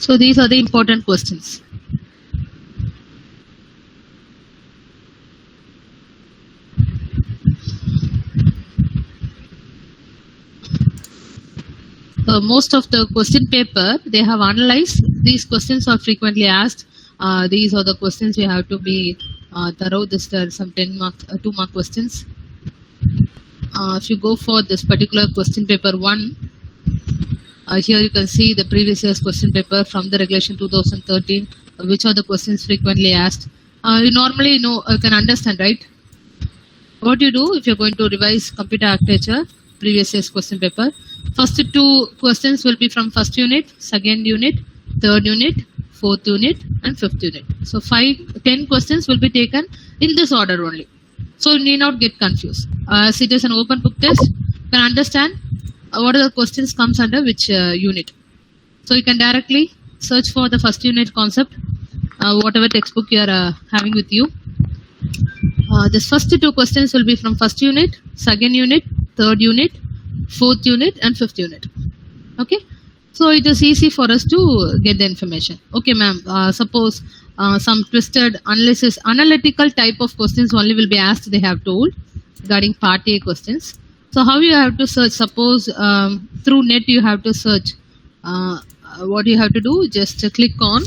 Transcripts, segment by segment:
So these are the important questions. Most of the question paper, they have analyzed. These questions are frequently asked. These are the questions you have to be thorough. This are some 10 mark, 2 mark questions. If you go for this particular question paper 1, here you can see the previous year's question paper from the regulation 2013, which are the questions frequently asked. You normally know, can understand, right? What you do if you're going to revise computer architecture, previous year's question paper, first 2 questions will be from first unit, second unit, third unit, fourth unit, and fifth unit. So 10 questions will be taken in this order only. So you need not get confused. As it is an open book test, you can understand what are the questions comes under which unit. So you can directly search for the first unit concept, whatever textbook you are having with you. This first 2 questions will be from first unit, second unit, third unit, fourth unit, and fifth unit. Okay, so it is easy for us to get the information. Okay, ma'am. Suppose some twisted analytical type of questions only will be asked. They have told regarding part A questions. So how you have to search? Suppose through net you have to search. What you have to do? Just click on.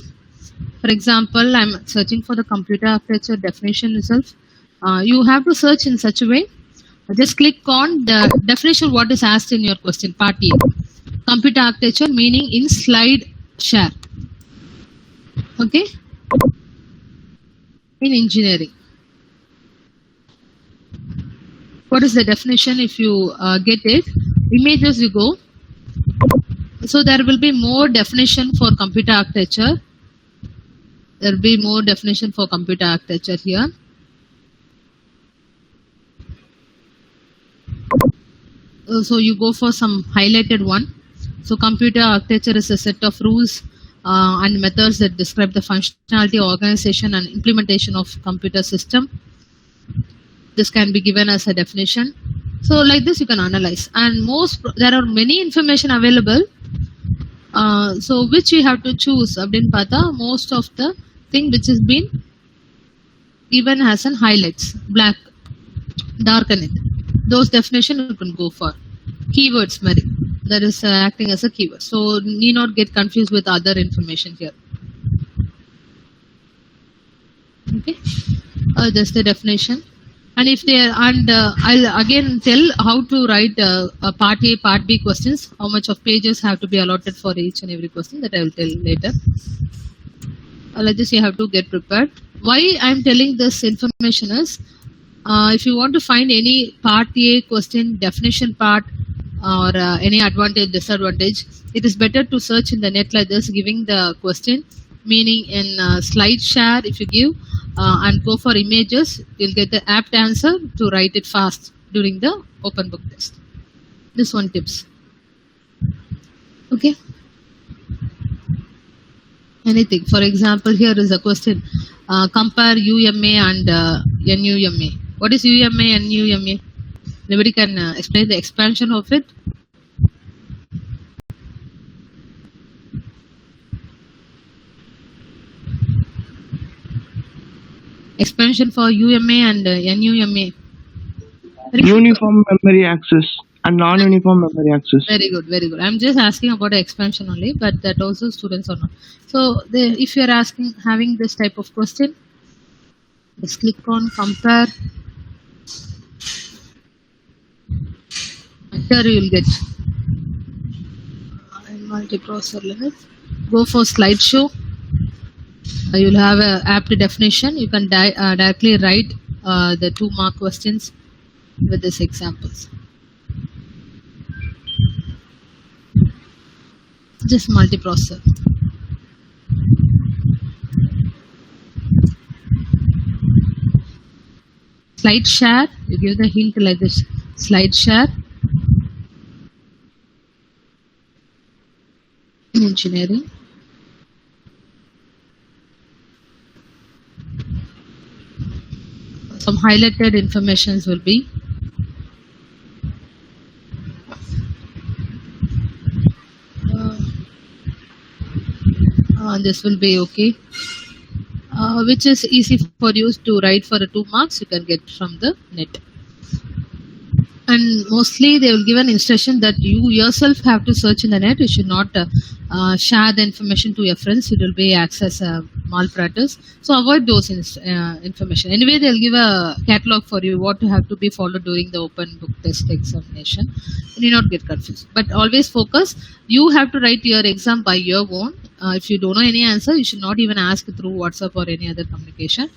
For example, I'm searching for the computer architecture definition itself. You have to search in such a way. Just click on the definition what is asked in your question, part A. Computer architecture meaning in slide share. Okay? In engineering. What is the definition? If you get it, images you go. So there will be more definition for computer architecture. There will be more definition for computer architecture here. So you go for some highlighted one. So computer architecture is a set of rules and methods that describe the functionality, organization, and implementation of computer system. This can be given as a definition. So like this you can analyze. And there are many information available. So which you have to choose. Most of the thing which has been given as an highlights, black, darken it. Those definition you can go for. Keywords, Mary. That is acting as a keyword. So need not get confused with other information here. Okay. That's the definition. And if they are, and I'll again tell how to write part A, part B questions. How much of pages have to be allotted for each and every question, that I will tell later. Like this, you have to get prepared. Why I'm telling this information is, if you want to find any part A question, definition part, or any advantage, disadvantage, it is better to search in the net like this, giving the question, meaning in slide share if you give, and go for images, you'll get the apt answer to write it fast during the open book test. This one tips. Okay. Anything. For example, here is a question. Compare UMA and NUMA. What is UMA and NUMA? Anybody can explain the expansion of it? Expansion for UMA and NUMA. Uniform memory access and non-uniform memory access. Very good, very good. I'm just asking about the expansion only, but that also students are not. So if you are asking, having this type of question, just click on compare. Here you will get multi-processor limits. Go for slideshow. You will have an apt definition. You can directly write the 2 mark questions with these examples. Just multiprocessor. Slide share. You give the hint like this. Slide share. In engineering. Some highlighted informations will be and this will be okay. Which is easy for you to write for 2 marks, you can get from the net. And mostly they will give an instruction that you yourself have to search in the net. You should not share the information to your friends. It will be access malpractice. So avoid those information. Anyway, they'll give a catalog for you what to have to be followed during the open book test examination. You need not get confused. But always focus. You have to write your exam by your own. If you don't know any answer, you should not even ask through WhatsApp or any other communication.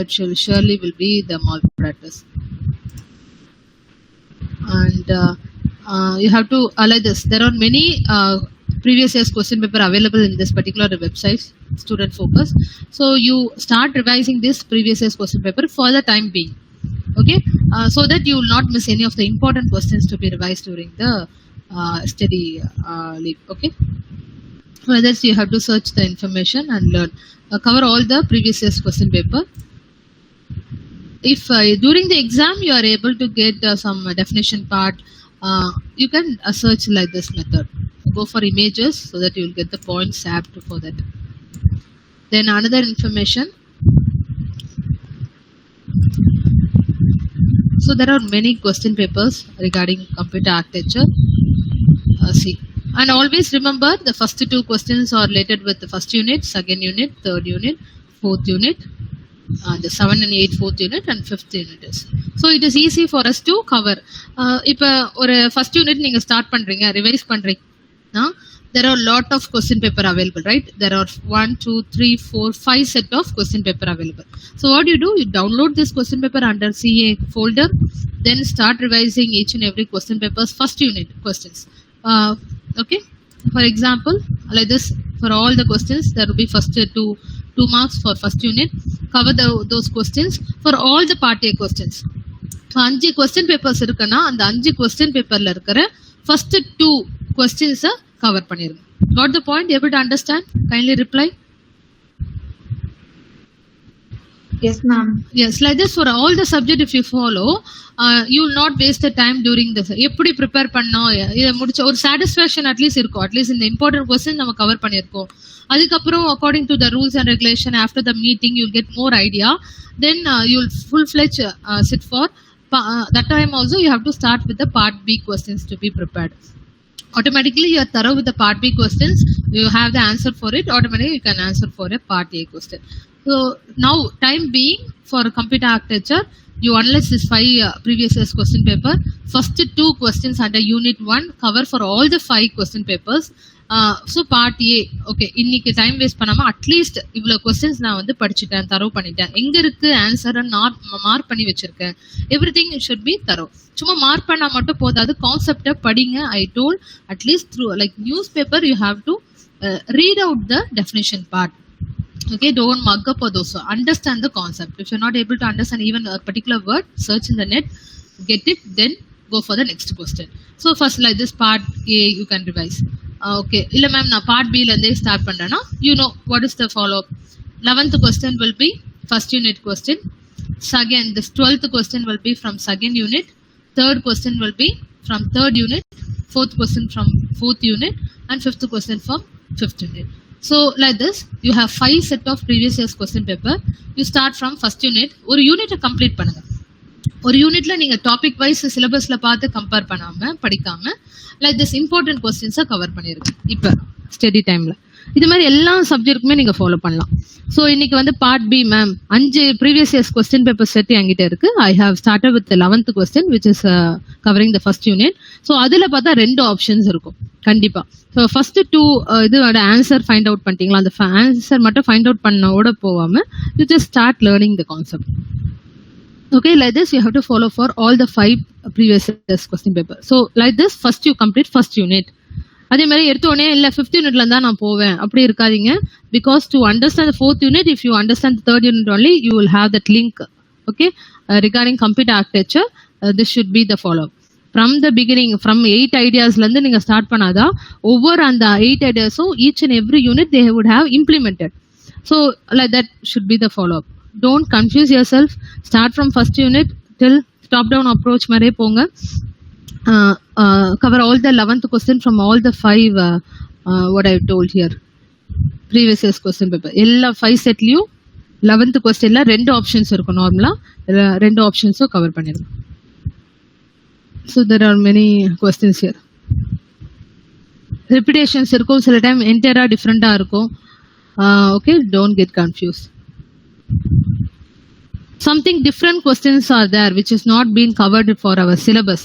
It surely will be the malpractice. And you have to like this. There are many previous year's question paper available in this particular website, Student Focus. So you start revising this previous year's question paper for the time being. Okay, so that you will not miss any of the important questions to be revised during the study leave. Okay. Whether you have to search the information and learn, cover all the previous year's question paper. If during the exam you are able to get some definition part, you can search like this method. Go for images so that you will get the points apt for that. Then another information. So there are many question papers regarding computer architecture. See. And always remember the first 2 questions are related with the first unit, second unit, third unit, fourth unit, the 7 and 8 fourth unit and 5th unit is. So it is easy for us to cover. இப்போ ஒரு first unit நீங்க start பண்றீங்க, revise பண்றீங்க, there are lot of question paper available, right? There are 1, 2, 3, 4, 5 set of question paper available. So what do? You download this question paper under CA folder, then start revising each and every question paper's first unit questions. Okay, for example, like this, for all the questions there will be first 2 marks for first unit. Cover those questions for all the part A questions. So 5 question papers irukana, and 5 question paper la irukra first 2 questions cover pannirunga. Got the point? Able to understand? Kindly reply. Yes, ma'am. Yes, like this for all the subject if you follow, you will not waste the time during the எப்படி prepare பண்ணோம் இதை முடிச்ச ஒரு satisfaction at least இருக்கும். At least இந்த important question நம்ம cover பண்ணியிருக்கோம். அதுக்கப்புறம் according to the rules and regulation after the meeting you get more idea. Then you will full fledge chit for that time also you have to start with the part B questions to be prepared. Automatically you are thorough with the part B questions, you have the answer for it, automatically you can answer for a part A question. So now time being for computer architecture, you analyze this 5 previous year's question paper. First 2 questions under unit 1 cover for all the 5 question papers. So part A, okay, இன்னைக்கு time waste பண்ணாம at least இவ்வளவு questions நான் வந்து படிச்சுட்டேன், தரவு பண்ணிட்டேன், எங்க இருக்கு ஆன்சர் மார்க் பண்ணி வச்சிருக்கேன். எவ்ரிதிங் ஷுட் பி தரவு. சும்மா மார்க் பண்ணா மட்டும் போதாது, கான்செப்டை படிங்க. I told at least through like news paper you have to read out the definition part. Okay, don't mug up or those. Understand the concept. If you're not able to understand even a particular word, search in the net, get it, then go for the next question. So first like this part A you can revise. Okay, illa ma'am na part B la inde start pandrena, you know what is the follow up. 11th question will be first unit question. Second, this 12th question will be from second unit. Third question will be from third unit. Fourth question from fourth unit, and fifth question from fifth unit. So like this you have 5 set of previous year's question paper. You start from first unit. ஒரு யூனிட்டை complete பண்ணுங்க. ஒரு யூனிட்ல நீங்க topic wise சிலபஸ்ல பார்த்து compare பண்ணாம படிக்காம like this important கொஸ்டின்ஸை cover பண்ணிருங்க. இப்ப ஸ்டடி டைம்ல இது மாதிரி எல்லா சப்ஜெக்ட்டுக்குமே நீங்க ஃபாலோ பண்ணலாம். ஸோ இன்னைக்கு வந்து part B ma'am 5 previous years question paper set என்கிட்ட இருக்கு. I have started with 11th question which is covering the first unit. So அதுல பார்த்தா 2 ஆப்ஷன்ஸ் இருக்கும் கண்டிப்பா. ஸோ ஃபர்ஸ்ட் 2 இதோட ஆன்சர் ஃபைண்ட் அவுட் பண்ணிட்டீங்களா, அந்த ஆன்சர் மட்டும் ஃபைண்ட் அவுட் பண்ணோட போகாம you just start learning the concept. Okay, like this you have to follow for all the 5 previous years question paper. So like this first you complete first unit. அதே மாதிரி எடுத்தோடனே இல்லை 5th யூனிட்ல இருந்தா நான் போவேன் அப்படி இருக்காதீங்க. Because to understand 4th unit, if you understand 3rd unit only you will have that link. Okay, regarding computer architecture, this should be the follow up from the beginning. From 8 ideasல இருந்து நீங்க start பண்ணாதான் ஒவ்வொரு அந்த 8 ஐடியாஸும் each and every unit they would have implemented. So like that should be the follow up. Don't confuse yourself. Start from first unit till top down approach mare ponga. Cover all the 11th question from all the 5 what I told here. Previous years question paper எல்லா 5 செட்லயும் 11th கொஸ்டின்ல 2 options இருக்கும் நார்மலா 2 ஆப்ஷன்ஸும் cover பண்ணிருக்கோம். So there are many questions here. Repetitions இருக்கும், சில time என்டையரா டிஃப்ரெண்டா இருக்கும். Okay, don't get confuse. Something different questions are there which is not being covered for our syllabus.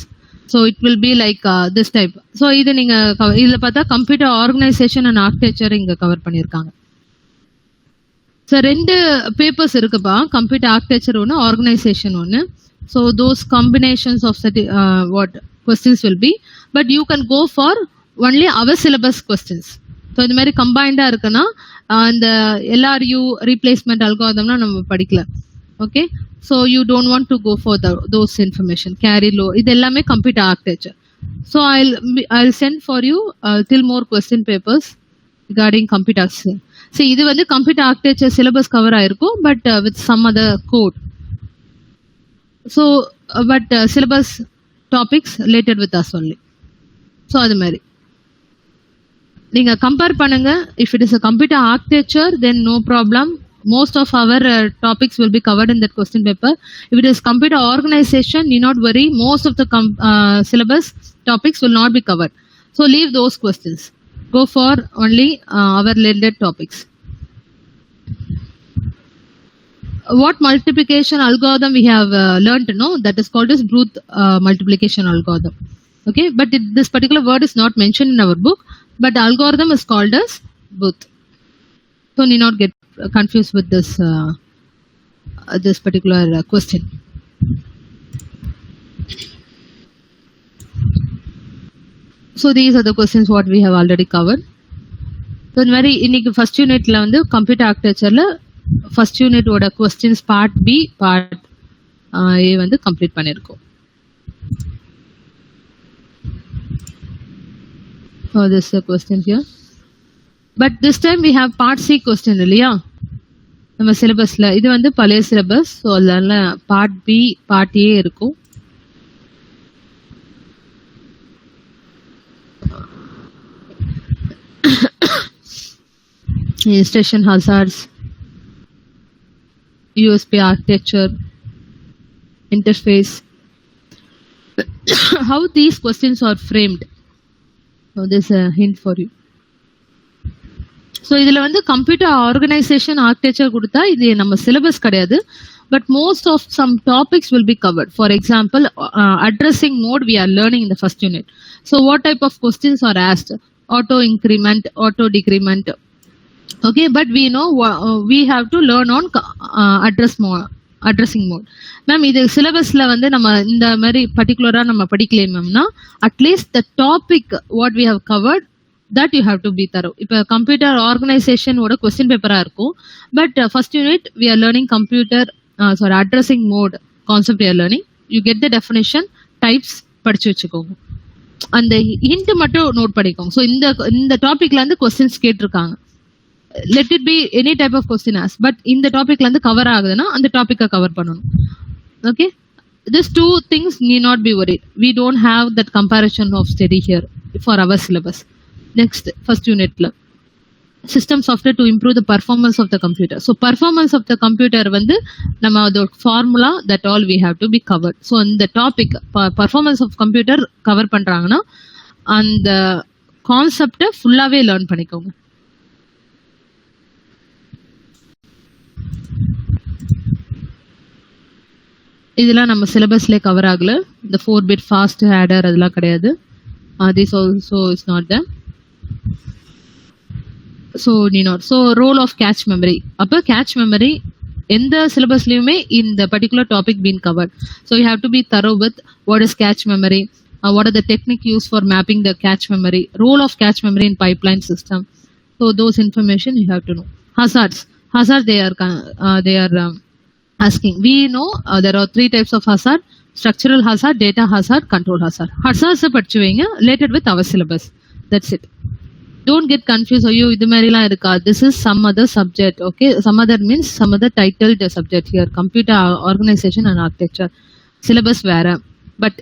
So it will be like this type. So இது நீங்க இதுல பார்த்தா computer organisation and architecture இங்க கவர் பண்ணிருக்காங்க. So 2 papers இருக்குப்பா, computer architecture ஒன்று, organisation ஒன்று. So those combinations of what questions will be, but you can go for only our syllabus questions. So இந்த மாதிரி கம்பைண்டா இருக்குன்னா இந்த LRU ரீப்ளேஸ்மெண்ட் அல்காரிதம்னா நம்ம படிக்கல. Okay, so you don't want to go for those information, carry low, இது எல்லாமே computer architecture. So I'll send for you till more question papers regarding computer. See, இது வந்து computer architecture syllabus cover ஆயிருக்கும், but with some other code. So but syllabus topics related with us only. So அது மாதிரி நீங்க compare பண்ணுங்க. If it is a computer architecture, then no problem. Most of our topics will be covered in that question paper. If it is computer organization, need not worry. Most of the syllabus topics will not be covered. So leave those questions. Go for only our related topics. What multiplication algorithm we have learned to know, that is called as Booth multiplication algorithm. Okay, but this particular word is not mentioned in our book, but the algorithm is called as Booth. So need not get confused with this particular question. So these are the questions what we have already covered. So in very இன்னைக்கு first unitல வந்து computer architectureல first unit ஓட questions part B part A வந்து complete பண்ணிருக்கோம். So this is a question here. But this time we have part C question இல்லையா நம்ம சிலபஸ்ல. இது வந்து பழைய சிலபஸ், ஸோ அதனால பார்ட் பி பார்ட் ஏ இருக்கும். Instruction hazards, USB architecture, interface, how these questions are framed. So this is a hint for you. So இதில் வந்து computer organisation architecture கொடுத்தா இது நம்ம சிலபஸ் கிடையாது, but most of some topics will be covered. For example, addressing mode we are learning in the first unit. So what type of questions are asked? Auto increment, auto decrement. Okay, but we know we have to learn on addressing mode. Ma'am இது சிலபஸ்ல வந்து நம்ம இந்த மாதிரி பர்டிகுலரா நம்ம படிக்கலையே மேம்னா, at least the topic what we have covered that you have to be thorough. இப்போ கம்ப்யூட்டர் ஆர்கனைசேஷன் ஓட கொஸ்டின் பேப்பரா இருக்கும், but first unit we are learning computer addressing mode concept we are learning. You get the definition, types படிச்சு வச்சுக்கோங்க, அந்த hint மட்டும் note பண்ணிக்கோங்க. So இந்த டாபிக்ல இருந்து கொஸ்டின்ஸ் கேட்டிருக்காங்க, let it be any type of question as, but இந்த டாபிக்ல இருந்து கவர் ஆகுதுன்னா அந்த டாபிக்கை கவர் பண்ணணும். Okay, this two things need not be worried. We don't have that comparison of study here for our syllabus. Next, first unitல system software to improve the performance of the computer. So performance of the computer வந்து நம்ம அதோட formula that all we have to be covered. So இந்த topic performance of computer cover பண்றாங்கன்னா அந்த கான்செப்டை ஃபுல்லாவே learn பண்ணிக்கோங்க. இதெல்லாம் நம்ம சிலபஸ்ல கவர் ஆகல. இந்த 4-bit ஃபாஸ்ட் ஆடர் அதெல்லாம் கிடையாது. This also is not there. So need not. So role of cache memory. அப்ப cache memory எந்த சிலபஸ்லயுமே இந்த particular topic been covered. So you have to be thorough with what is cache memory, what are the technique used for mapping the cache memory, role of cache memory in pipeline system. So those information you have to know. Hazards they are asking. We know there are 3 types of hazard: structural hazard, data hazard, control hazard. Hazards படிச்சு வைங்க related with our syllabus. That's it. Don't get confused. ஐயோ இது மாதிரிலாம் இருக்கா, this is some other subject. Okay, some other means some other titled subject here. Computer organization and architecture syllabus வேற, but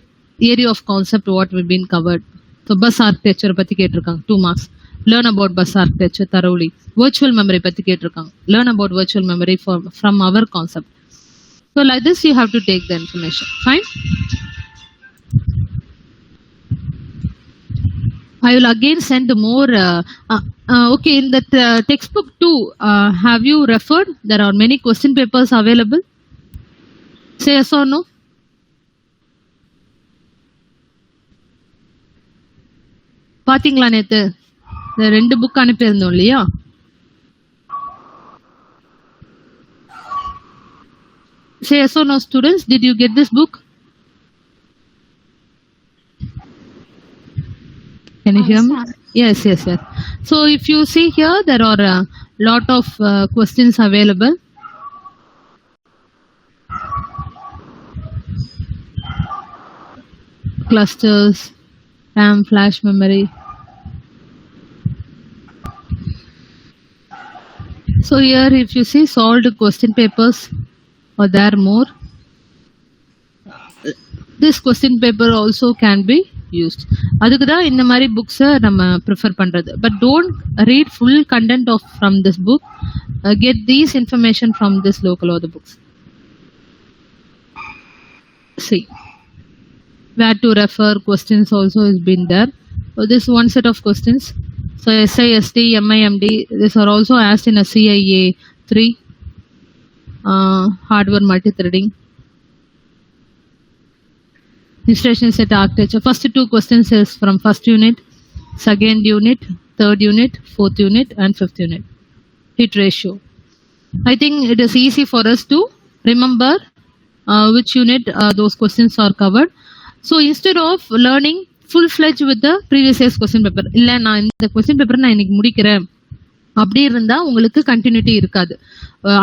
area of concept what we've been covered. So bus architecture பத்தி கேட்டிருக்காங்க 2 marks. learn about bus architecture thoroughly. Virtual memory பத்தி கேட்டிருக்காங்க. Learn about virtual memory from our concept. So like this you have to take the information. Fine. I will again send more. Okay, in that textbook too, have you referred? There are many question papers available. Say yes or no. பாத்தீங்களா நேத்து ரெண்டு book அனுப்பியிருந்தோம் இல்லையா? Say yes or no, students. Did you get this book? Can you hear me? Yes. So if you see here, there are a lot of questions available. Clusters, RAM, flash memory. So here if you see solved question papers, or there are more. This question paper also can be used. அதுக்கு தான் இந்த மாதிரி புக்ஸை நம்ம prefer பண்ணுறது. But don't read full content off from this book. Get these information from this local R the books. See, where to refer questions also has been there. So this one set of questions. So SIST, MIMD, these are also asked in a CIA 3. Hardware multi-threading. Instruction set architecture. First two questions is from first unit, second unit, third unit, fourth unit, and fifth unit. Hit ratio. I think it is easy for us to remember which unit those questions are covered. So instead of learning full-fledged with the previous year's question paper, இல்லை நான் இந்த question paper நான் இன்னைக்கு முடிக்கிறேன் அப்படி இருந்தா உங்களுக்கு continuity இருக்காது,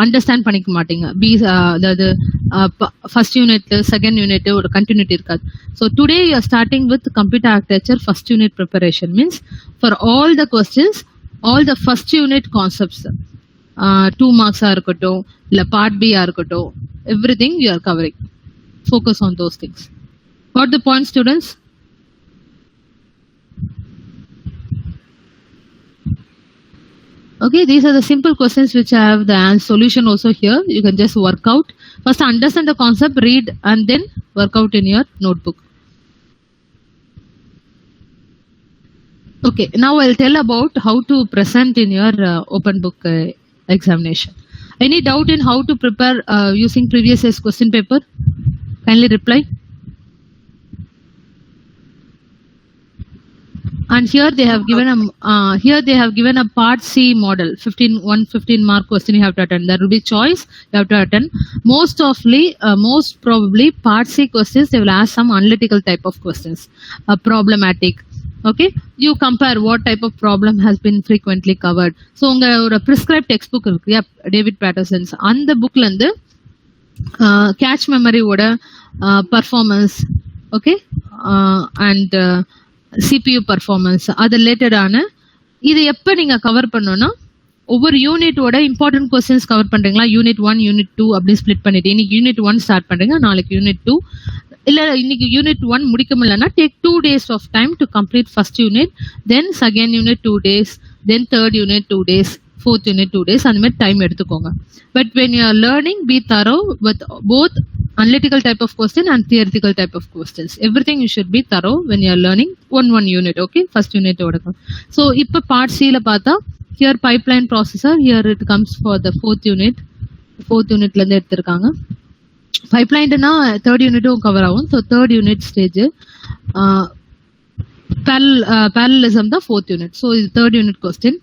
அண்டர்ஸ்டாண்ட் பண்ணிக்க மாட்டீங்க. அதாவது ஃபர்ஸ்ட் யூனிட் செகண்ட் யூனிட் ஒரு கண்டினியூட்டி இருக்காது. So today you are starting with computer architecture first unit preparation. Means for all the questions, all the first unit concepts, 2 மார்க்ஸா இருக்கட்டும் இல்லை பார்ட் பியா இருக்கட்டும், every thing you are covering. Focus on those things. Got the point, students? Okay, these are the simple questions which I have the solution also here. You can just work out. First understand the concept, read, and then work out in your notebook. Okay, now I'll tell about how to present in your open book examination. Any doubt in how to prepare using previous year's question paper? Kindly reply. And here they have given a part C model, 15 mark question you have to attend. There will be choice you have to attend. Most probably part C questions they will ask some analytical type of questions, problematic. Okay, you compare what type of problem has been frequently covered. So unga or prescribed textbook irukku, yeah, David Patterson's, and the book la irundhu catch memory oda performance, okay, and CPU performance அது ரிலேட்டடான இது எப்போ நீங்கள் cover பண்ணோன்னா ஒவ்வொரு யூனிட்டோட important questions cover பண்ணுறீங்களா, unit 1 unit 2 அப்படின்னு split பண்ணிட்டு இன்னைக்கு யூனிட் 1 ஸ்டார்ட் பண்ணுறீங்க, நாளைக்கு யூனிட் 2, இல்லை இன்னைக்கு யூனிட் 1 முடிக்க முடியலன்னா take 2 days of time to complete first unit, then second unit 2 days, then third unit 2 days, fourth unit 2 days, அந்த மாதிரி டைம் எடுத்துக்கோங்க. But when you are learning be thorough with both analytical type of question and theoretical type of questions. Everything you should be thorough when you are learning one unit. Okay, first unit oda. So ipa part C la paatha, here pipeline processor, here it comes for the fourth unit la irundhu eduthirukanga. Pipeline na third unit cover agum. So third unit stage parallelism the fourth unit. So is third unit question.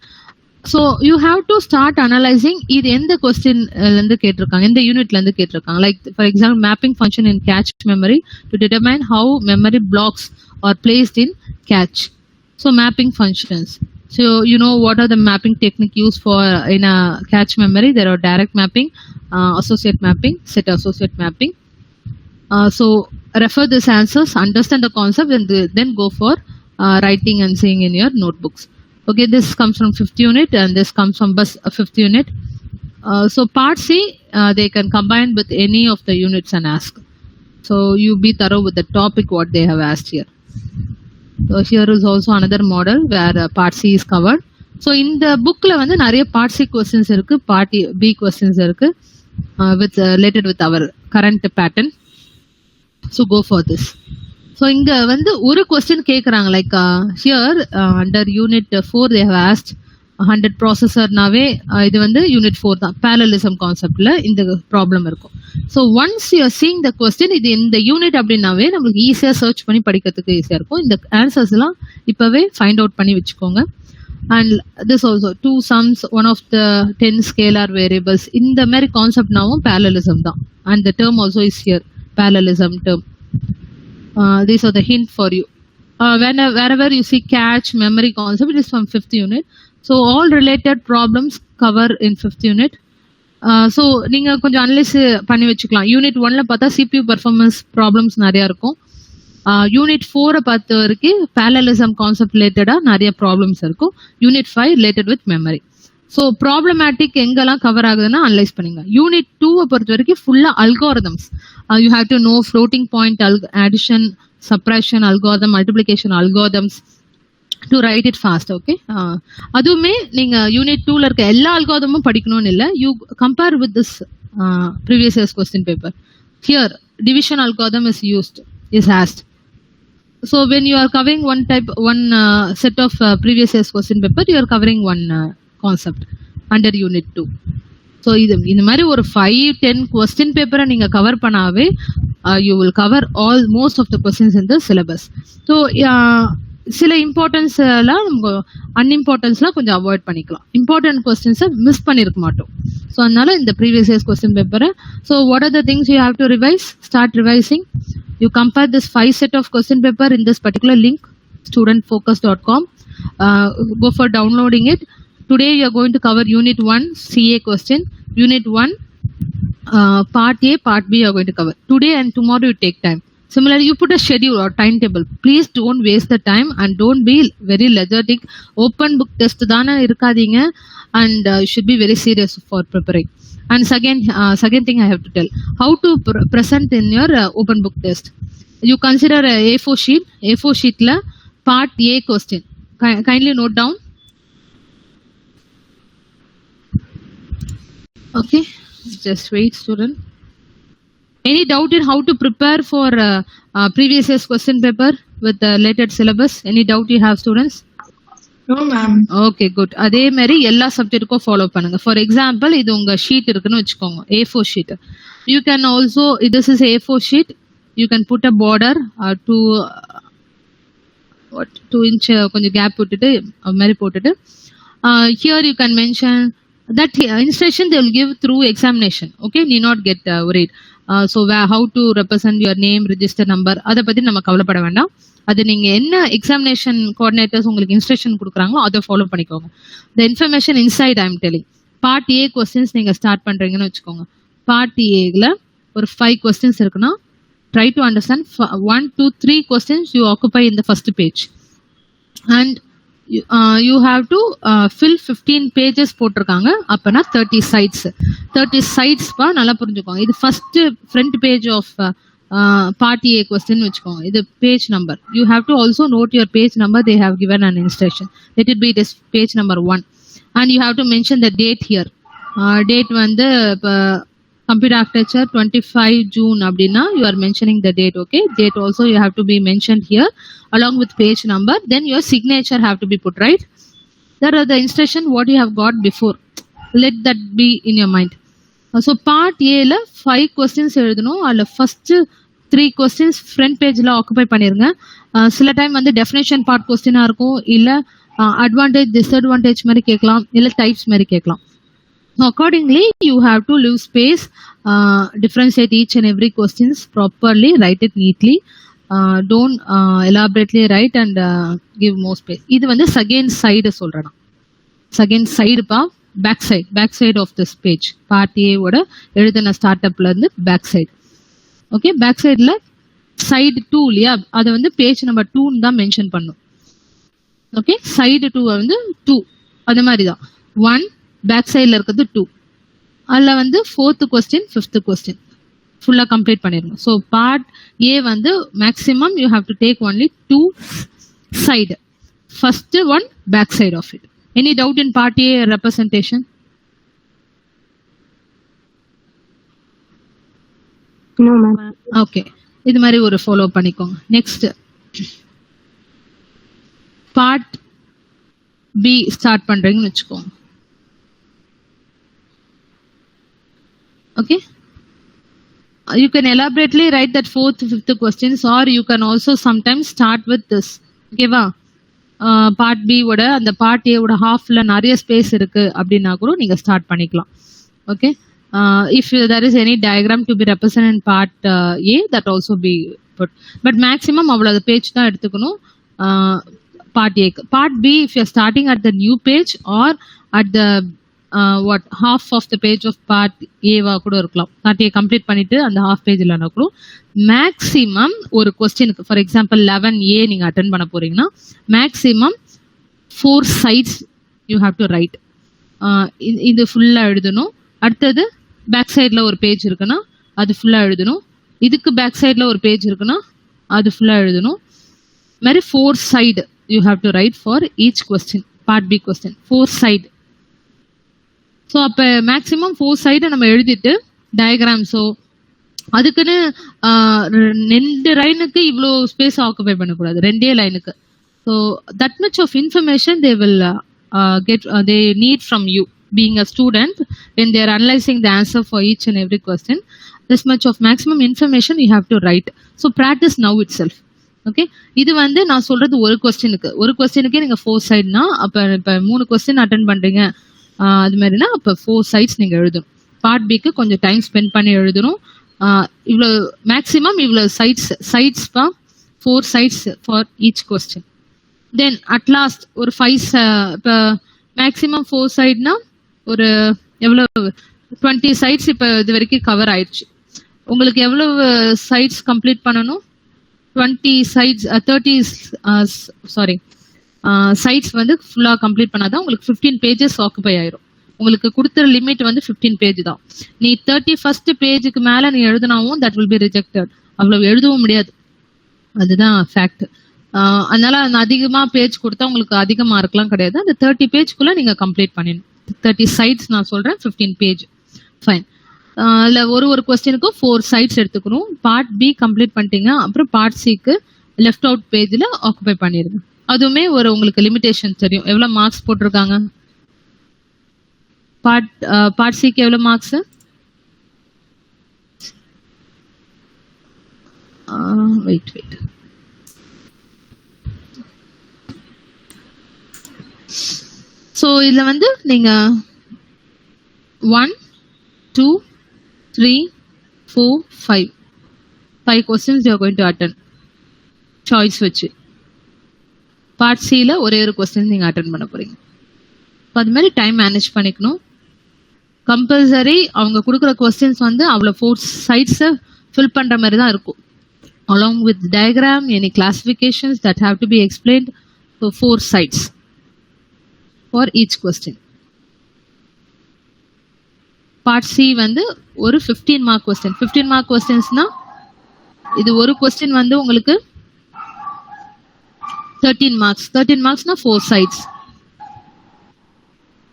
So you have to start analyzing இது எந்த question இருந்து கேட்டிருக்காங்க, எந்த யூனிட்ல இருந்து கேட்டிருக்காங்க. Like for example, mapping function in cache memory to determine how memory blocks are placed in cache. So mapping functions. So you know what are the mapping technique used for in a cache memory? There are direct mapping, associate mapping, set associate mapping. So refer these answers, understand the concept, and then go for writing and seeing in your notebooks. Okay, this comes from 5th unit and this comes from bus 5th unit. So part C, they can combine with any of the units and ask. So you be thorough with the topic what they have asked here. So here is also another model where part C is covered. So இந்த புக்ல வந்து நிறைய part C questions இருக்கு, part B questions இருக்கு with related with our current pattern. So go for this. So இங்க வந்து ஒரு question கேக்குறாங்க like here under unit 4 they have asked 100 processor நாவே இது வந்து unit 4 தான் parallelism conceptல இந்த ப்ராப்ளம் இருக்கும். So once you are seeing the question இது இந்த யூனிட் அப்படின்னாவே நமக்கு ஈஸியா சர்ச் பண்ணி படிக்கிறதுக்கு ஈஸியா இருக்கும். இந்த ஆன்சர்ஸ் எல்லாம் இப்பவே ஃபைண்ட் அவுட் பண்ணி வச்சுக்கோங்க. And this also 2 sums, one of the 10 scalar variables. இந்த மாதிரி கான்செப்ட்னாவும் parallelism தான். And the term also is here, parallelism term. These are the hint for you. Wherever you see catch, memory concept, it is from 5th unit. So all related problems cover in 5th unit. So நீங்க கொஞ்சம் analyse பண்ணி வச்சுக்கலாம். Unit 1ல பார்த்தா CPU performance problems நிறைய இருக்கும். Unit 4 பார்த்த வரைக்கும் parallelism concept ரிலேட்டடா நிறைய ப்ராப்ளம்ஸ் இருக்கும். Unit 5 related with memory. So problematic எங்கெல்லாம் கவர் ஆகுதுன்னா அனலைஸ் பண்ணுங்க. யூனிட் 2 பொறுத்த வரைக்கும் ஃபுல்லா algorithms. You have to know floating point addition, subtraction algorithm, multiplication algorithms to right it fast. Okay, அதுவுமே நீங்க யூனிட் 2ல இருக்க எல்லா அல்காரிதமும் படிக்கணும்னு இல்லை. You compare with this previous years question paper. Here division algorithm is asked. So when you are covering one set of previous year's question paper, you are covering one concept under unit 2. So இந்த மாதிரி ஒரு 5-10 question paper நீங்க cover பண்ணாவே you will cover most of the questions in the syllabus. So சில importance எல்லாம் நம்ம அன்இம்பார்ட்டன்ஸ்லாம் கொஞ்சம் avoid பண்ணிக்கலாம். இம்பார்ட்டன்ட் கொஸ்டின்ஸை மிஸ் பண்ணிருக்க மாட்டோம். ஸோ அதனால இந்த ப்ரீவியஸ் இயர்ஸ் கொஸ்டின் பேப்பரை so what are the things you have to revise, start revising. You compare this 5 set of question paper in this particular link, studentfocus.com. Go for downloading it. Today you are going to cover unit 1 CA question, unit 1 part A, part B you are going to cover. Today and tomorrow you take time. Similarly, you put a schedule or timetable. Please don't waste the time and don't be very lethargic. Open book test தான இருக்காதீங்க and you should be very serious for preparing. And second thing I have to tell, how to present in your open book test. You consider a A4 sheet. A4 sheet la part A question. Kindly note down. Okay, just wait, student. Any doubt in how to prepare for previous year's question paper with the related syllabus? Any doubt you have, students? No, ma'am. Okay, good. அதே மாதிரி எல்லா சப்ஜெக்ட்டுக்கும் follow பண்ணுங்க. For example இது உங்க sheet இருக்குன்னு வச்சுக்கோங்க, A4 sheet. You can also, this is A4 sheet, you can put a border 2 inch கொஞ்சம் கேப் விட்டுட்டு அது மாதிரி போட்டுட்டு here you can mention that instruction they will give through examination. Okay, need not get worried. So how to represent your name, register number, அதை பத்தி நம்ம கவலைப்பட வேண்டாம். அது நீங்க என்ன எக்ஸாமினேஷன் கோஆர்டினேட்டர்ஸ் உங்களுக்கு இன்ஸ்ட்ரக்ஷன் கொடுக்குறாங்களோ அதை ஃபாலோ பண்ணிக்கோங்க. The information inside I am telling. Part A questions நீங்க ஸ்டார்ட் பண்றீங்கன்னு வச்சுக்கோங்க. பார்ட் ஏல ஒரு 5 questions இருக்குன்னா try to understand 1, 2, 3 questions you occupy in the first page and you have to fill 15 pages போட்டிருக்காங்க. அப்பனா 30 sides. 30 sides பா நல்லா புரிஞ்சுக்கோங்க. இது first front page of part A question வச்சுக்கோங்க. இது page number. You have to also note your page number. They have given an instruction. Let it be this page number 1 and you have to mention the date here. Date வந்து computer architecture 25 June அப்படின்னா you are mentioning the date. Okay, date also you have to be mentioned here along with page number. Then your signature have to be put, right? There are the instruction what you have got before. Let that be in your mind. So part A ல 5 questions எழுதணும். அதுல first 3 questions front pageல occupy பண்ணிருங்க. சில time வந்து definition part கொஸ்டினா இருக்கும், இல்ல advantage disadvantage மாதிரி கேட்கலாம், இல்ல டைப்ஸ் மாதிரி கேட்கலாம். Accordingly, you have to leave space, differentiate each and every questions properly, write it neatly. Don't elaborately write and give more space. இது வந்து second side சொல்றேன். Second side பா, back side of this page. Part A ஓட எழுதின ஸ்டார்ட்அப்ல இருந்து back side. Okay, back சைடுல side 2 இல்லையா, அதை வந்து பேஜ் நம்பர் 2 தான் மென்ஷன் பண்ணும். ஓகே, சைடு 2 வந்து 2 அந்த மாதிரி தான். 1 பேக் சைடில் இருக்கிறது 2. அதில் வந்து 4th question 5th question ஃபுல்லாக கம்ப்ளீட் பண்ணிடணும். ஸோ பார்ட் ஏ வந்து maximum you have to take only 2 side. First one, back side of it. Any doubt in part A representation? No, ma'am. Okay, இது மாதிரி ஒரு ஃபாலோ பண்ணிக்கோங்க. Next part B start பண்றீங்கன்னு வச்சுக்கோங்க. Okay, you can elaborately write that fourth, fifth questions, or you can also sometimes start with this. Okay வா, part B ஓட அந்த part A ஓட ஹாஃப்ல நிறைய ஸ்பேஸ் இருக்கு அப்படின்னா கூட நீங்க ஸ்டார்ட் பண்ணிக்கலாம். Okay, if there is any diagram to be represented in part A, that also be put, but maximum அவ்வளவு பேஜ் தான் எடுத்துக்கணும் part A. Part B, if you are starting at the new page or at the half of the page of part A வா கூட இருக்கலாம். part A complete பண்ணிட்டு அந்த half page இல்லனா கூட மேக்ஸிமம் ஒரு क्वेश्चनக்கு, ஃபார் எக்ஸாம்பிள் 11A நீங்க attend பண்ண போறீங்கன்னா maximum 4 sides you have to write. இது ஃபுல்லா எழுதணும். அடுத்தது பேக் சைடுல ஒரு பேஜ் இருக்குன்னா அது ஃபுல்லா எழுதணும். இதுக்கு பேக் சைடுல ஒரு பேஜ் இருக்குன்னா அது ஃபுல்லா எழுதணும். மாதிரி 4 side you have to write for each question. part B question 4 side. So அப்போ மேக்ஸிமம் 4 சைடு நம்ம எழுதிட்டு டயக்ராம்ஸோ அதுக்குன்னு 2 லைனுக்கு இவ்வளோ ஸ்பேஸ் ஆக்குபை பண்ணக்கூடாது, 2 லைனுக்கு. So that much of information they will get they need from you being a student when they are analyzing the answer for each and every question. This much of maximum information you have to write. So practice now itself. Okay, இது வந்து நான் சொல்றது ஒரு கொஸ்டினுக்கே நீங்க 4 சைடுனா அப்போ இப்போ 3 question attend பண்றீங்க அது மாதிரினா அப்போ 4 சைட்ஸ் நீங்க எழுதணும். பார்ட் பிக்கு கொஞ்சம் டைம் ஸ்பெண்ட் பண்ணி எழுதணும். இவ்வளோ மேக்ஸிமம் இவ்வளோ sides 4 sides for each question. Then at last ஒரு 5 இப்போ மேக்ஸிமம் 4 சைட்னா ஒரு எவ்வளோ 20 சைட்ஸ் இப்போ இது வரைக்கும் கவர் ஆயிடுச்சு. உங்களுக்கு எவ்வளவு சைட்ஸ் கம்ப்ளீட் பண்ணணும்? 20 சைட்ஸ் 30 சைட்ஸ் வந்து ஃபுல்லா கம்ப்ளீட் பண்ணாதான் உங்களுக்கு 15 பேஜஸ் ஆக்குபை ஆயிரும். உங்களுக்கு கொடுத்துற லிமிட் வந்து 15 பேஜ் தான். நீ 31st பேஜுக்கு மேல நீ எழுதினாவும் தட் வில் பி ரிஜெக்டட். அவ்வளவு எழுதவும் முடியாது, அதுதான் ஃபேக்ட். அதனால அதிகமா பேஜ் கொடுத்தா உங்களுக்கு அதிக மார்க்லாம் கிடையாது. அந்த 30 பேஜ்க்குள்ள நீங்க கம்ப்ளீட் பண்ணிடணும். 30 சைட்ஸ் நான் சொல்றேன், 15 பேஜ். ஃபைன். இல்ல ஒரு கொஸ்டினுக்கும் 4 சைட்ஸ் எடுத்துக்கணும். பார்ட் பி கம்ப்ளீட் பண்ணிட்டீங்க, அப்புறம் பார்ட் சிக்கு லெஃப்ட் அவுட் பேஜ்ல ஆக்குபை பண்ணிருங்க. அதுவுமே ஒரு உங்களுக்கு லிமிடேஷன் தெரியும், எவ்வளவு மார்க்ஸ் போட்டிருக்காங்க. பார்ட் சிக்கு எவ்வளவு மார்க்ஸ்? வெயிட் ஸோ இதுல வந்து நீங்க 1 2 3 4 5 questions you are going to attend choice வச்சு. பார்ட் சியில் ஒரே ஒரு கொஸ்டின் நீங்கள் அட்டென்ட் பண்ண போறீங்க. இப்போ அது மாதிரி டைம் மேனேஜ் பண்ணிக்கணும். கம்பல்சரி அவங்க கொடுக்குற கொஸ்டின்ஸ் வந்து அவ்வளோ 4 சைட்ஸை ஃபில் பண்ணுற மாதிரி தான் இருக்கும். along with diagram, any classifications that have to be explained. So 4 sides for each question. Part C வந்து ஒரு 15 mark question. 15 mark questionsனா இது ஒரு question வந்து உங்களுக்கு 13 marks. 13 marksனா 4 sides.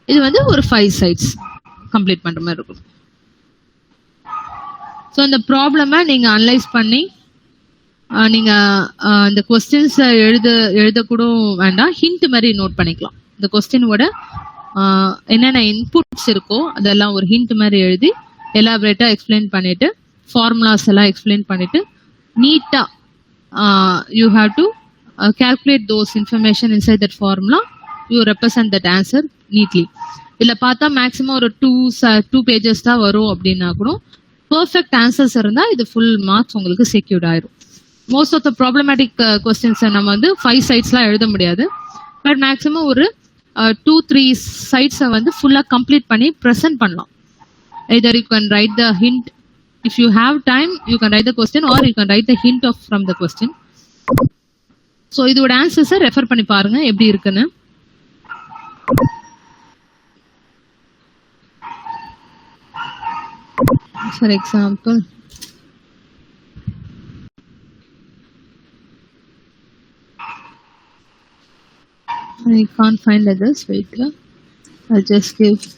இது வந்து ஒரு 5 sides கம்ப்ளீட் பண்ற மாதிரி இருக்கும். ஸோ இந்த ப்ராப்ளமை நீங்க அனலைஸ் பண்ணி நீங்க இந்த கொஸ்டின்ஸ் எழுதக்கூட வேண்டாம், ஹிண்ட் மாதிரி நோட் பண்ணிக்கலாம். இந்த கொஸ்டினோட என்னென்ன இன்புட்ஸ் இருக்கோ அதெல்லாம் ஒரு ஹிண்ட் மாதிரி எழுதி எலாபரேட்டா எக்ஸ்பிளைன் பண்ணிட்டு ஃபார்முலாஸ் எல்லாம் எக்ஸ்பிளைன் பண்ணிட்டு நீட்டா you have to calculate those information inside that formula. You represent that answer neatly. இல்ல பார்த்தா மேக்ஸிமம் ஒரு 2 pages தான் வரும் அப்படின்னா கூட பெர்ஃபெக்ட் ஆன்சர்ஸ் இருந்தா இது ஃபுல் மார்க்ஸ் உங்களுக்கு செக்யூர்ட் ஆயிரும். Most of the problematic questions நம்ம வந்து 5 சைட்ஸ்லாம் எழுத முடியாது. பட் மேக்ஸிமம் ஒரு 2-3 சைட்ஸை வந்து ஃபுல்லா கம்ப்ளீட் பண்ணி ப்ரெசென்ட் பண்ணலாம். either you can write the hint, if you have time you can write the question, or you can write the hint of from the question. So இதோட ஆன்சர்ஸை ரெஃபர் பண்ணி பாருங்க எப்படி இருக்குன்னு. For example I can't find others. Wait, I'll just give.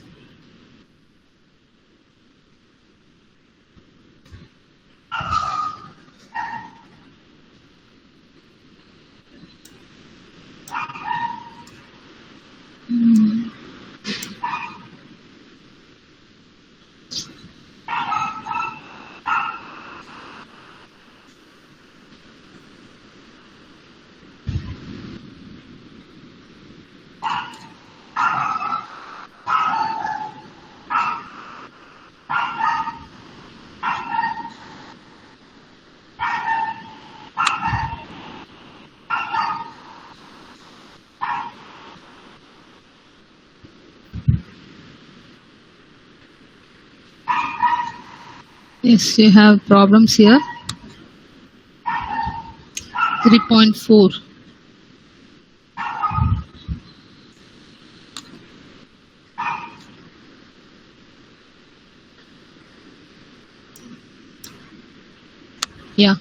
Yes, you have problems here. 3.4. Yeah.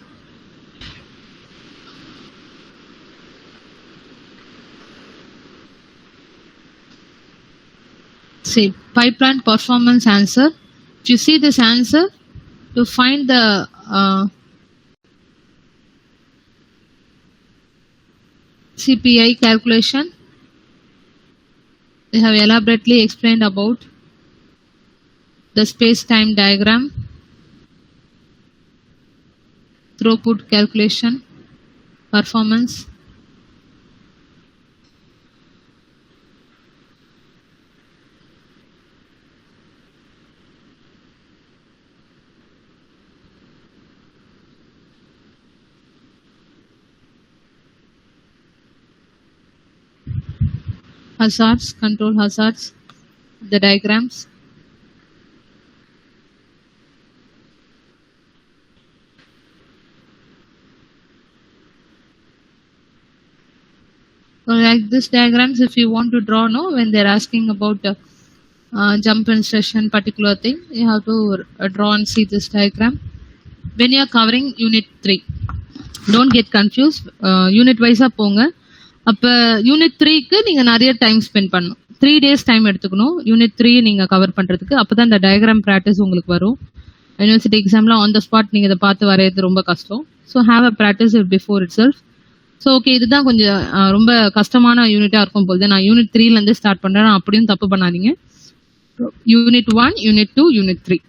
See, pipeline performance answer. If you see this answer, to find the CPI calculation, they have elaborately explained about the space-time diagram, throughput calculation, performance. Hazards, control hazards, the diagrams. So like this diagrams, if you want to draw, no, when they're asking about jump instruction, particular thing, you have to draw and see this diagram. When you are covering unit 3, don't get confused. Unit wise போங்க. அப்போ unit 3க்கு நீங்கள் நிறைய time spend பண்ணணும். 3 days time எடுத்துக்கணும் unit 3 நீங்கள் cover பண்ணுறதுக்கு. அப்போ தான் இந்த டயக்ராம் ப்ராக்டிஸ் உங்களுக்கு வரும். யூனிவர்சிட்டி எக்ஸாமில் ஆன் த ஸ்பாட் நீங்கள் இதை பார்த்து வரைகிறது ரொம்ப கஷ்டம். So have a practice before it self. So okay, இதுதான் கொஞ்சம் ரொம்ப கஷ்டமான யூனிட்டாக இருக்கும் போது நான் யூனிட் 3லேருந்து ஸ்டார்ட் பண்ணுறேன். அப்படியும் தப்பு பண்ணாதீங்க. Unit 1, unit 2, unit 3.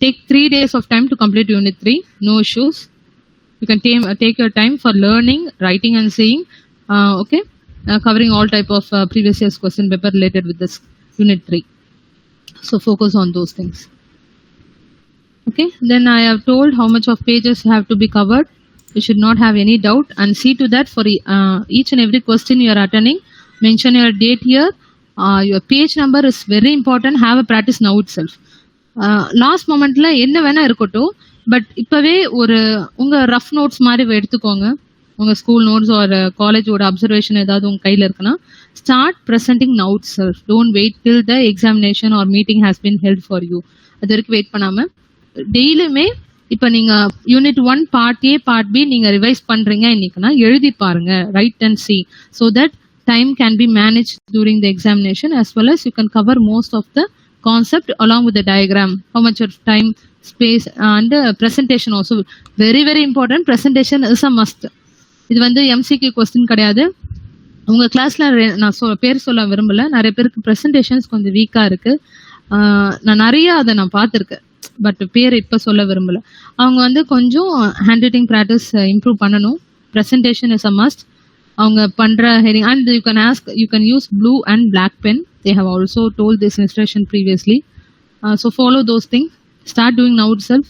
Take 3 days of time to complete unit 3. No issues. You can take your time for learning, writing and saying. Okay, covering all type of previous year's question paper related with this unit 3. So focus on those things. Okay, then I have told how much of pages have to be covered. You should not have any doubt, and see to that for each and every question you are attending. Mention your date here. Your page number is very important. Have a practice now itself. Last மொமெண்ட்ல என்ன வேணா இருக்கட்டும், but இப்பவே ஒரு உங்க rough notes மாதிரி எடுத்துக்கோங்க. உங்க ஸ்கூல் நோட்ஸ் ஒரு காலேஜோட அப்சர்வேஷன் ஏதாவது உங்க கையில இருக்குன்னா start presenting now itself. Don't wait till the examination or meeting has been held for you. அது வரைக்கும் வெயிட் பண்ணாம டெய்லியுமே இப்போ நீங்க unit 1 part A part B நீங்க ரிவைஸ் பண்றீங்க இன்னைக்குன்னா எழுதி பாருங்க, right and C, so that time can be managed during the examination, as well as you can cover most of the concept along with the diagram. How much of time, space and presentation also very very important. Presentation is a must. இது வந்து MCQ question கிடையாது. உங்க கிளாஸ்ல நான் பேர் சொல்ல விரும்பல, நிறைய பேருக்கு ப்ரெசன்டேஷன்ஸ் கொஞ்சம் வீக்கா இருக்கு. நான் நிறைய அதை நான் பார்த்துருக்கேன், பட் பேர் இப்போ சொல்ல விரும்பல. அவங்க வந்து கொஞ்சம் ஹேண்ட் ரைட்டிங் ப்ராக்டிஸ் இம்ப்ரூவ் பண்ணணும். Presentation is a must. அவங்க பண்ற heading and you can use blue and black pen. They have also told this instruction previously. So follow those things. Start doing now itself.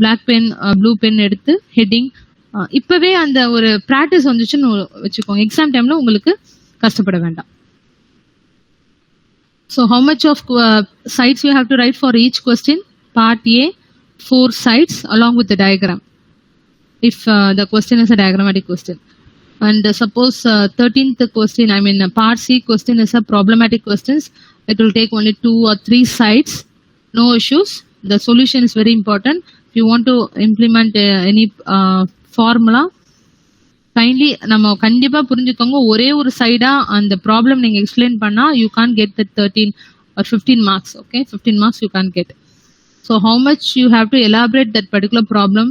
Black pen, blue pen எடுத்து heading இப்பவே அந்த ஒரு practice வந்துச்சுன்னு வச்சுக்கோங்க. Exam டைம்ல உங்களுக்கு கஷ்டப்பட வேண்டாம். So how much of sides you have to write for each question? Part A, 4 sides along with the diagram. If the question is a diagrammatic question. And suppose 13th question, I mean part C question is a problematic questions. It will take only 2 or 3 sides. No issues. The solution is very important. If you want to implement any formula, kindly நம்ம கண்டிப்பா புரிஞ்சுக்கோங்க, ஒரே ஒரு சைடா அந்த problem நீங்க explain பண்ணா you can get the 13 or 15 marks. Okay, 15 marks you can't get. So how much you have to elaborate that particular problem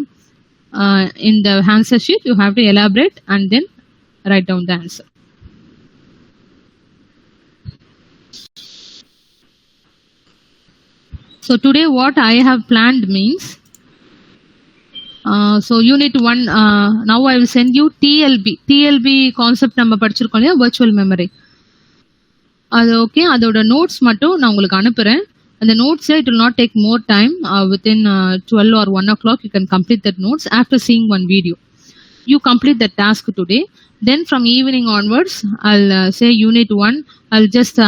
in the answer sheet, you have to elaborate and then write down the answer. So today what I have planned means, so unit 1, now I will send you TLB concept நம்ம படிச்சிருக்கோம் இல்லையா, virtual memory. அது okay, அதோட notes மட்டும் நான் உங்களுக்கு அனுப்புறேன். அந்த notes it will not take more time, within 12 or 1 o'clock you can complete that notes after seeing one video. You complete that task today, then from evening onwards I'll say unit 1, I'll just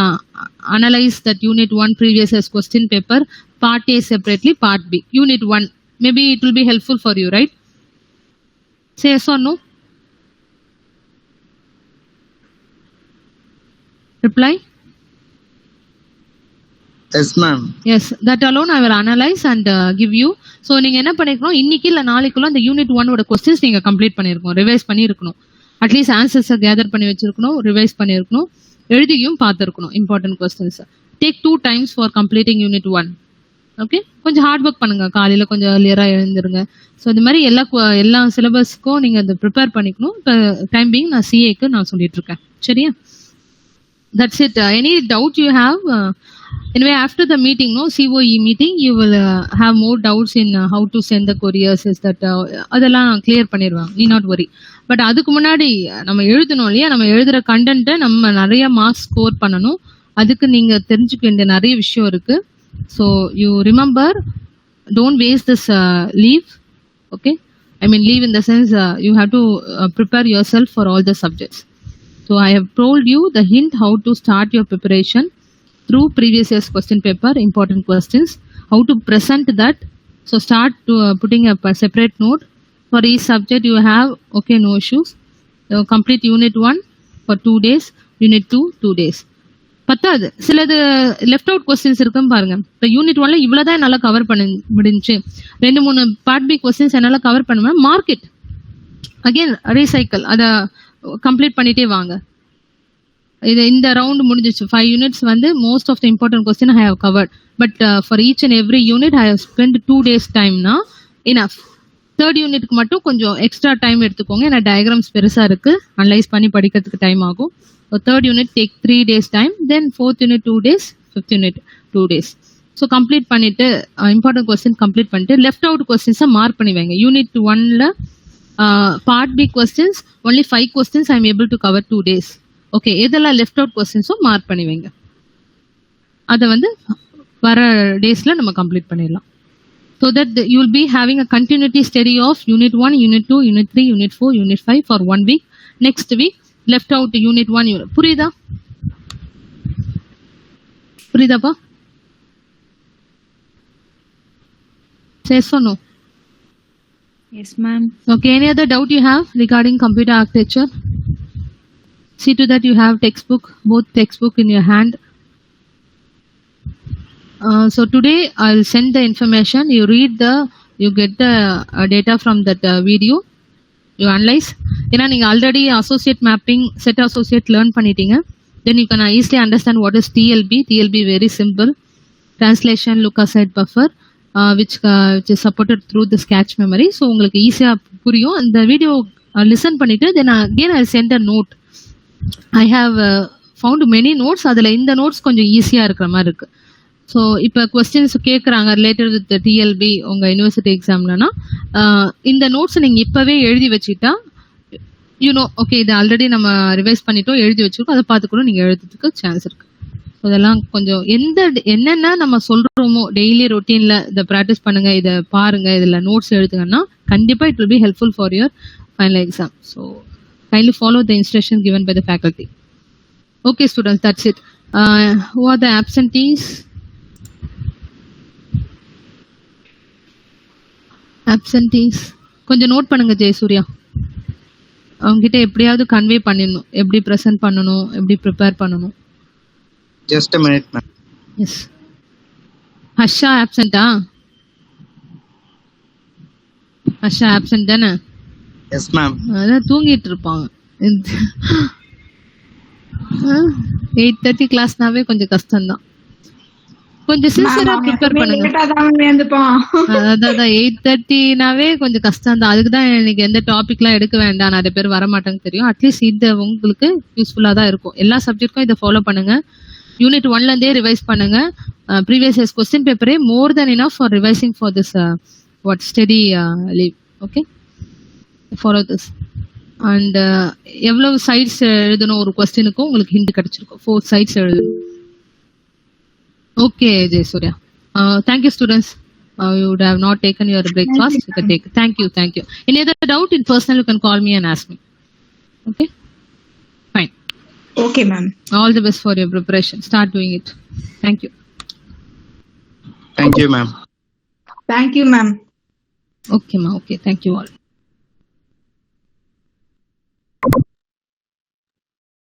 analyze that unit 1 previous as question paper, part A separately, part B. Unit 1 maybe it will be helpful for you, right? Say yes or no. Reply. Yes ma'am. Yes, that alone I will analyze and give you. So நீங்க என்ன பண்ணிருக்கணும், இன்னைக்கு இல்ல நாளைக்குள்ள அந்த unit 1 ஓட questions நீங்க complete பண்ணிருக்கணும், ரிவைஸ் பண்ணிருக்கணும். அட்லீஸ்ட் ஆன்சர்ஸ் கேதர் பண்ணி வச்சிருக்கணும், ரிவைஸ் பண்ணிருக்கணும், எழுதியும் பார்த்திருக்கணும் important questions. Take 2 times for completing unit 1. ஓகே, கொஞ்சம் ஹார்ட் ஒர்க் பண்ணுங்க, காலையில கொஞ்சம் ஏர்லியரா எழுந்திருங்க. ஸோ இந்த மாதிரி எல்லா சிலபஸ்க்கும் நீங்க அதை ப்ரிப்பேர் பண்ணிக்கணும். இப்போ டைம் பீங் நான் சிஏக்கு நான் சொல்லிட்டு இருக்கேன், சரியா? That's it. Any doubt you have? Anyway, after the meeting, no COE meeting, you will have more doubts in how to send the couriers. Is that அதெல்லாம் கிளியர் பண்ணிடுவாங்க, நீ நாட் வரி. பட் அதுக்கு முன்னாடி நம்ம எழுதணும் இல்லையா, நம்ம எழுதுற கண்டென்ட்டை நம்ம நிறைய மார்க்ஸ் ஸ்கோர் பண்ணணும். அதுக்கு நீங்க தெரிஞ்சுக்க வேண்டிய நிறைய விஷயம் இருக்கு. So you remember, don't waste this leave. Okay, I mean leave in the sense you have to prepare yourself for all the subjects. So I have told you the hint how to start your preparation through previous year's question paper, important questions, how to present that. So start to putting a separate note for each subject you have. Okay, no issues. So complete unit 1 for 2 days, unit 2 2 days. பத்தாது, சிலது left out questions இருக்குன்னு பாருங்க. இப்போ unit 1ல இவ்வளவுதான் என்னால cover பண்ண முடிஞ்சு, 2-3 part B questions என்னால கவர் பண்ணுவேன். மார்க்கெட் அகைன் ரீசைக்கிள், அதை கம்ப்ளீட் பண்ணிட்டே வாங்க. இது இந்த ரவுண்ட் முடிஞ்சிச்சு. 5 units வந்து most of the important question I have covered. But for each and every unit I have spend 2 days டைம்னா இனஃப். தேர்ட் யூனிட்க்கு மட்டும் கொஞ்சம் எக்ஸ்ட்ரா டைம் எடுத்துக்கோங்க, ஏன்னா டயக்ராம்ஸ் பெருசா இருக்கு, அனலைஸ் பண்ணி படிக்கிறதுக்கு டைம் ஆகும். Third unit take 3 days time, then fourth unit 2 days, fifth unit 2 days. So complete பண்ணிட்டு இம்பார்ட்டன்ட் கொஸ்டின் கம்ப்ளீட் பண்ணிட்டு லெஃப்ட் அவுட் கொஸ்டின்ஸை மார்க் பண்ணி வைங்க. யூனிட் 1ல part B questions only 5 questions I am able to cover 2 days. Okay, எதெல்லாம் left out questions mark பண்ணி வைங்க. அதை வந்து வர டேஸ்ல நம்ம கம்ப்ளீட் பண்ணிடலாம். So that you will be having a continuity study of unit 1, unit 2, unit 3, unit 4, unit 5 for 1 week. Next week left out unit 1. புரியுதா? புரியுதாப்பா? Yes or no? Yes, ma'am. Okay, any other doubt you have regarding computer architecture? See to that you have textbook, both textbook in your hand. So today I'll send the information, you read you get the data from that video, you analyze. ஏன்னா நீங்க already associate mapping, set associate learn பண்ணிட்டீங்க. Then you can easily understand what is TLB. TLB very simple, translation look aside buffer, which is supported through the sketch memory. So உங்களுக்கு ஈஸியா புரியும். அந்த video listen பண்ணிட்டு then again I'll send a note. I have found many notes, அதுல இந்த notes கொஞ்சம் ஈஸியா இருக்கிற மாதிரி இருக்கு. ஸோ இப்போ கொஸ்டின்ஸ் கேட்குறாங்க ரிலேட்டட் வித் டிஎல்பி உங்கள் யூனிவர்சிட்டி எக்ஸாம்லனா இந்த நோட்ஸ் நீங்கள் இப்போவே எழுதி வச்சுக்கிட்டா யூனோ ஓகே இது ஆல்ரெடி நம்ம ரிவைஸ் பண்ணிட்டோம், எழுதி வச்சுருக்கோம், அதை பார்த்து கூட நீங்கள் எழுதுறதுக்கு சான்ஸ் இருக்கு. ஸோ இதெல்லாம் கொஞ்சம் என்னென்ன நம்ம சொல்கிறோமோ டெய்லி ரொட்டீனில் இதை ப்ராக்டிஸ் பண்ணுங்க, இதை பாருங்க, இதில் நோட்ஸ் எழுதுங்கன்னா கண்டிப்பாக it will be helpful for your final exam. So kindly follow the instruction given by the faculty. Okay students, that's it. Who are the absentees? கொஞ்சம் நோட் பண்ணுங்க ஜெயசூர்யா. அவங்க கிட்ட எப்படியாவது கன்வே பண்ணிடணும், எப்படி ப்ரெசென்ட் பண்ணணும், எப்படி ப்ரிப்பேர் பண்ணணும். Just a minute ma'am. Yes. Harsha ஆப்சென்ட்டா? ஹர்ஷா ஆப்சென்ட் தானே? Yes, ma'am. அதான் தூங்கிட்டு இருப்பாங்க. 8:30 கிளாஸ்னாவே கொஞ்சம் கஷ்டம்தான். கொஞ்சம் சின்சியரா ப்ரிப்பேர் பண்ணுங்க. அதான் 8:30னாவே கொஞ்சம் கஷ்டம் தான். அதுக்கு தான் எனக்கு எந்த டாபிக்லாம் எடுக்க வேண்டாம், நிறைய பேர் வரமாட்டாங்க தெரியும். அட்லீஸ்ட் இது உங்களுக்கு யூஸ்ஃபுல்லா தான் இருக்கும். எல்லா சப்ஜெக்ட்க்கும் இதை ஃபாலோ பண்ணுங்க. யூனிட் 1ல இருந்தே ரிவைஸ் பண்ணுங்க. ப்ரீவியஸ் இயர்ஸ் கொஸ்டின் பேப்பரே more than enough for revising for this study leave. Okay, follow this. And எவ்வளவு சைட்ஸ் எழுதணும் ஒரு கொஸ்டினுக்கும் உங்களுக்கு ஹிண்ட் கிடைச்சிருக்கும். 4 சைட்ஸ் எழுதணும். Okay, Jayasuriya. Thank you, students. You would have not taken your breakfast. You can take. Thank you. Any other doubt in personal, you can call me and ask me. Okay? Fine. Okay, ma'am. All the best for your preparation. Start doing it. Thank you. Thank you, ma'am. Thank you, ma'am. Okay, ma. Okay. Thank you all.